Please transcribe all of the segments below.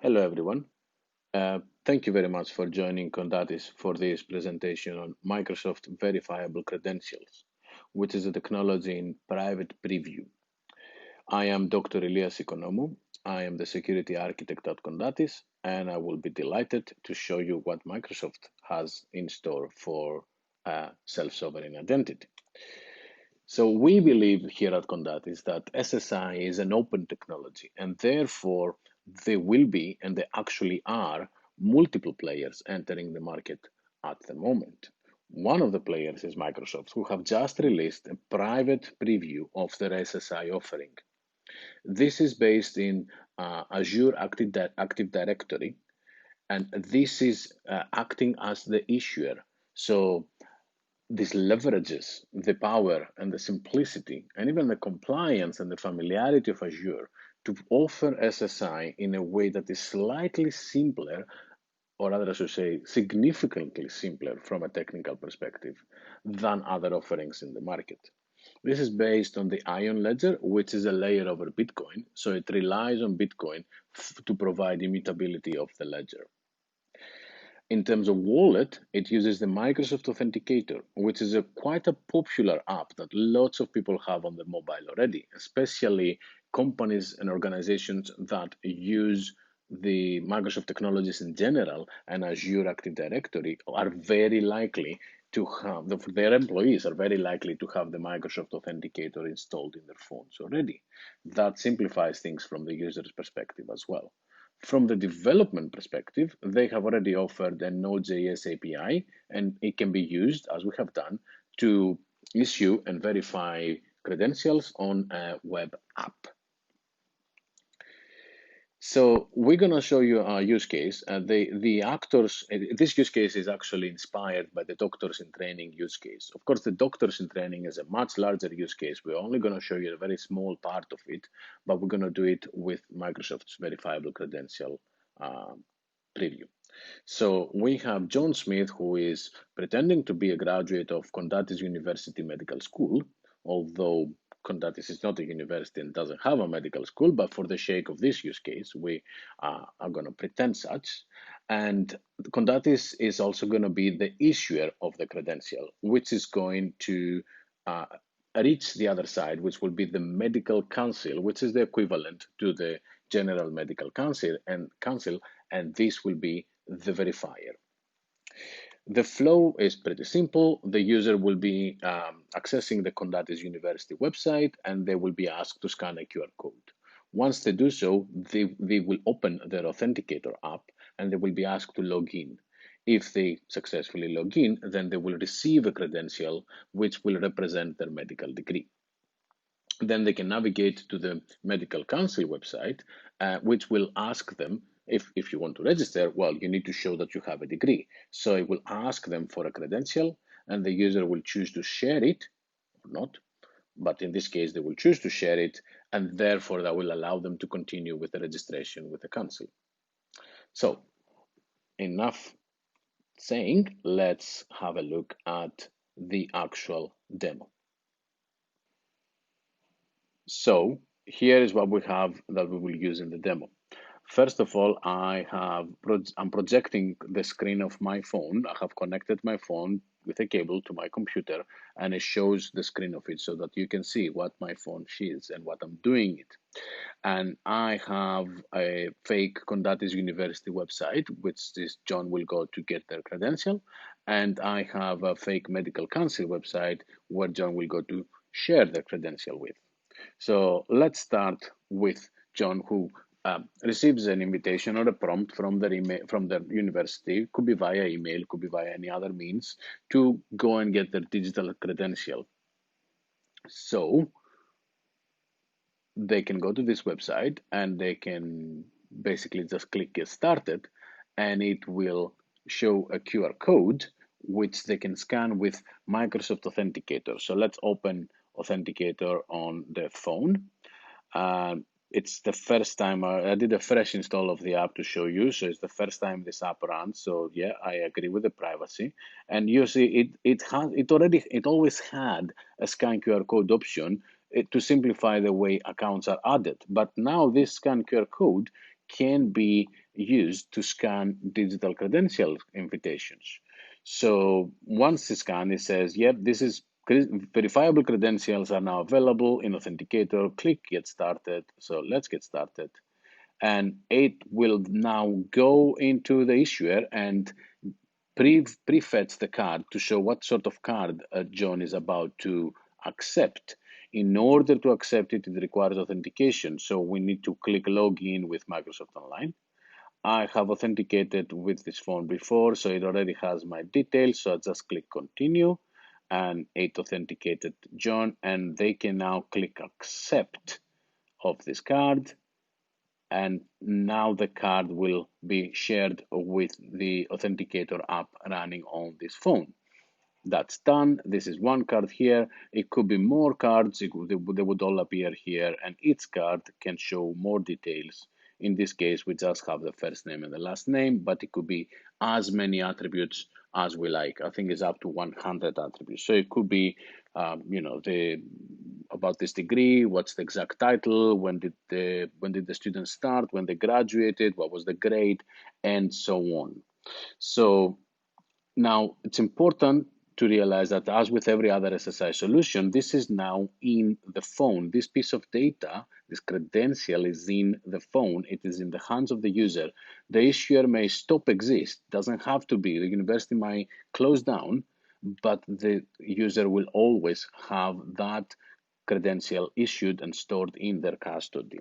Hello, everyone. Thank you very much for joining Condatis for this presentation on Microsoft Verifiable Credentials, which is a technology in private preview. I am Dr. Elias Ekonomou. I am the security architect at Condatis, and I will be delighted to show you what Microsoft has in store for self-sovereign identity. So we believe here at Condatis that SSI is an open technology, and therefore there will be, and there actually are, multiple players entering the market at the moment. One of the players is Microsoft, who have just released a private preview of their SSI offering. This is based in Azure Active Directory, and this is acting as the issuer. So this leverages the power and the simplicity and even the compliance and the familiarity of Azure to offer SSI in a way that is slightly simpler, or rather, I should say, significantly simpler from a technical perspective than other offerings in the market. This is based on the Ion Ledger, which is a layer over Bitcoin. So it relies on Bitcoin to provide immutability of the ledger. In terms of wallet, it uses the Microsoft Authenticator, which is quite a popular app that lots of people have on their mobile already, especially companies and organizations that use the Microsoft technologies in general and Azure Active Directory are very likely to have, their employees are very likely to have the Microsoft Authenticator installed in their phones already. That simplifies things from the user's perspective as well. From the development perspective, they have already offered a Node.js API, and it can be used, as we have done, to issue and verify credentials on a web app. So we're going to show you a use case. The actors, this use case is actually inspired by the doctors in training use case. Of course, the doctors in training is a much larger use case. We're only going to show you a very small part of it, but we're going to do it with Microsoft's verifiable credential preview. So we have John Smith, who is pretending to be a graduate of Condatis University Medical School, although Condatis is not a university and doesn't have a medical school, but for the sake of this use case, we are going to pretend such. And Condatis is also going to be the issuer of the credential, which is going to reach the other side, which will be the medical council, which is the equivalent to the general medical council, and this will be the verifier. The flow is pretty simple. The user will be accessing the Condatis University website, and they will be asked to scan a QR code. Once they do so, they will open their Authenticator app, and they will be asked to log in. If they successfully log in, then they will receive a credential which will represent their medical degree. Then they can navigate to the Medical Council website, which will ask them if you want to register, well, you need to show that you have a degree. So it will ask them for a credential, and the user will choose to share it or not. But in this case, they will choose to share it, and therefore that will allow them to continue with the registration with the council. So enough saying, let's have a look at the actual demo. So here is what we have that we will use in the demo. First of all, I'm projecting the screen of my phone. I have connected my phone with a cable to my computer, and it shows the screen of it so that you can see what my phone is and what I'm doing it. And I have a fake Condatis University website, which this John will go to get their credential. And I have a fake Medical Council website where John will go to share their credential with. So let's start with John, who receives an invitation or a prompt from their university, could be via email, could be via any other means, to go and get their digital credential. So they can go to this website and they can basically just click get started, and it will show a QR code which they can scan with Microsoft Authenticator. So let's open Authenticator on the phone. It's the first time I did a fresh install of the app to show you, so it's the first time this app runs. So yeah, I agree with the privacy, and you see it always had a scan QR code option to simplify the way accounts are added. But now this scan QR code can be used to scan digital credential invitations. So once the scan, it says, yep, this is verifiable credentials are now available in Authenticator. Click Get Started. So let's get started. And it will now go into the issuer and prefetch the card to show what sort of card John is about to accept. In order to accept it, it requires authentication. So we need to click Login with Microsoft Online. I have authenticated with this phone before, so it already has my details. So I just click Continue, and it authenticated John, and they can now click Accept of this card. And now the card will be shared with the Authenticator app running on this phone. That's done. This is one card here. It could be more cards. They would all appear here, and each card can show more details. In this case, we just have the first name and the last name, but it could be as many attributes as we like. I think it's up to 100 attributes. So it could be, about this degree, what's the exact title, when did the student start, when they graduated, what was the grade, and so on. So now it's important to realize that, as with every other SSI solution, this is now in the phone. This piece of data, this credential, is in the phone. It is in the hands of the user. The issuer may stop exist, doesn't have to be. The university might close down, but the user will always have that credential issued and stored in their custody.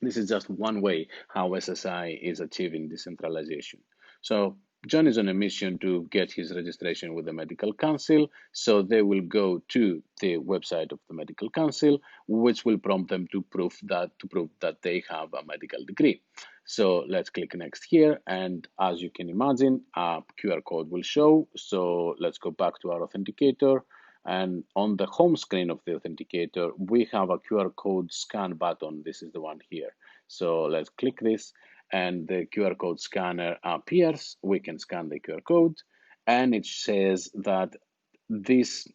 This is just one way how SSI is achieving decentralization. So John is on a mission to get his registration with the Medical Council. So they will go to the website of the Medical Council, which will prompt them to prove that they have a medical degree. So let's click next here. And as you can imagine, a QR code will show. So let's go back to our authenticator. And on the home screen of the authenticator, we have a QR code scan button. This is the one here. So let's click this, and the QR code scanner appears. We can scan the QR code, and it says that this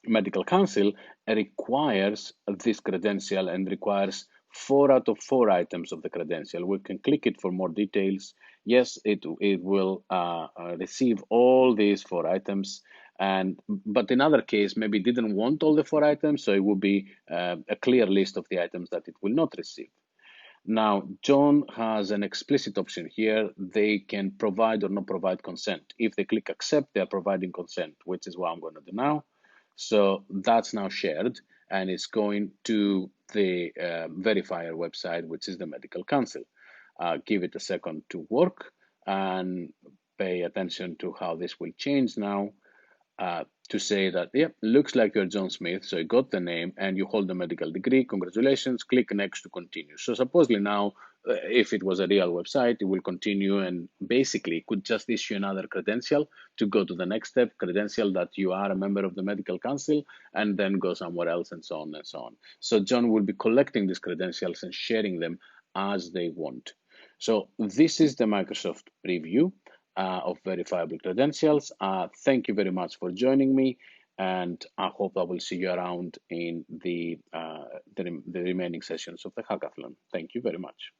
medical council requires this credential and requires 4 out of 4 items of the credential. We can click it for more details. Yes, it will receive all these 4 items. But in other case, maybe didn't want all the 4 items, so it will be a clear list of the items that it will not receive. Now, John has an explicit option here. They can provide or not provide consent. If they click accept, they are providing consent, which is what I'm going to do now. So that's now shared, and it's going to the verifier website, which is the Medical Council. Give it a second to work and pay attention to how this will change now. To say that, yep, looks like you're John Smith, so you got the name and you hold the medical degree, congratulations, click next to continue. So supposedly now, if it was a real website, it will continue and basically could just issue another credential to go to the next step, credential that you are a member of the Medical Council, and then go somewhere else, and so on and so on. So John will be collecting these credentials and sharing them as they want. So this is the Microsoft preview of verifiable credentials. Thank you very much for joining me, and I hope I will see you around in the remaining sessions of the hackathon. Thank you very much.